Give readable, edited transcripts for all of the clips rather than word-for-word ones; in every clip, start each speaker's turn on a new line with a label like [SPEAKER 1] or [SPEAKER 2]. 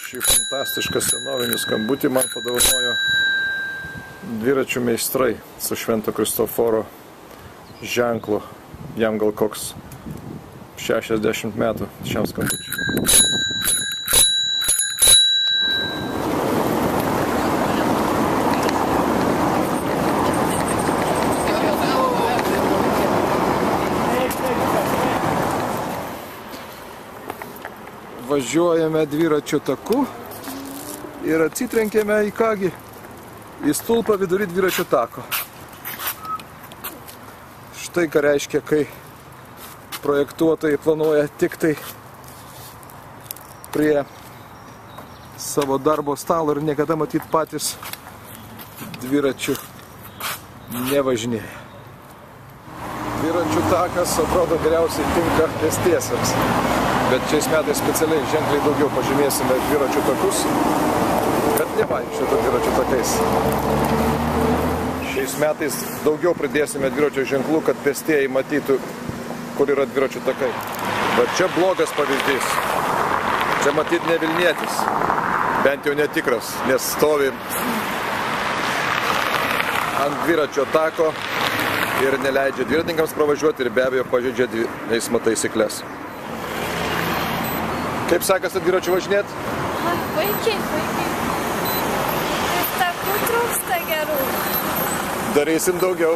[SPEAKER 1] Šį fantastišką senovinį skambutį man padovanojo dviračių meistrai su Švento Kristoforo ženklu. Jam gal koks 60 metų šiam skambučiui. Važiuojame dviračių taku ir atsitrenkėme į kągi, į stulpą vidury dviračių tako. Štai ką reiškia, kai projektuotojai planuoja tik tai prie savo darbo stalo ir niekada matyt patys dviračių nevažinėja. Dviračių takas atrodo geriausiai tinka pėstiesiems. Bet šiais metais specialiai ženkliai daugiau pažymėsime dviračių takus, kad nevaikščiotų dviračių takais. Šiais metais daugiau pridėsime dviračio ženklų, kad pėstieji matytų, kur yra dviračių takai. Bet čia blogas pavyzdys. Čia matyt ne Vilnietis, bent jau netikras, nes stovi ant dviračio tako ir neleidžia dviratininkams pravažiuoti ir be abejo pažeidžia eismo taisyklės. Kaip sekasi dviračiu važinėt?
[SPEAKER 2] Puikiai. Ir takų trūksta gerų.
[SPEAKER 1] Darysim daugiau.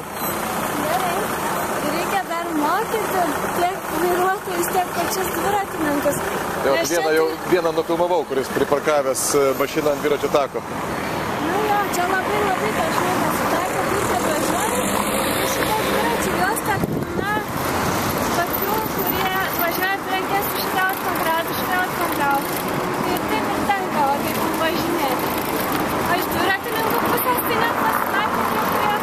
[SPEAKER 2] Gerai. Reikia dar mokyti tiek vairuotojus, tiek pačius dviratininkus.
[SPEAKER 1] Jau vieną nufilmavau, kuris priparkavęs mašiną ant dviračio tako.
[SPEAKER 2] Nu jo, čia labai dažnai pasitaiko būti važiuoti. Ir šitie dviračių juosta, na, tokių, kurie važiuoja prekes iškraut konkretų, iškraut konkretų. Ir taip ir tenka, va, kaip važinėti. O iš dviratininkų pusės tai net pasitaiko tie, kurie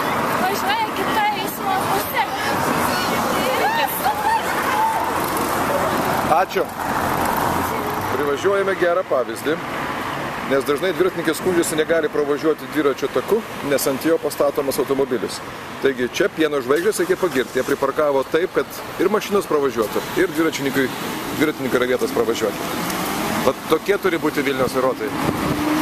[SPEAKER 2] važiuoja kitą eismo pusę. Tai irgi super.
[SPEAKER 1] Ačiū. Privažiuojame gerą pavyzdį, nes dažnai dviratininkai skundžiasi negali pravažiuoti dviračio taku, nes ant jo pastatomas automobilis. Taigi čia pieno žvaigždės reikia pagirti. Jie priparkavo taip, kad ir mašinos pravažiuotų, ir dviratininkai yra vietos pravažiuoti. Vat tokie turi būti Vilniaus vairuotojai.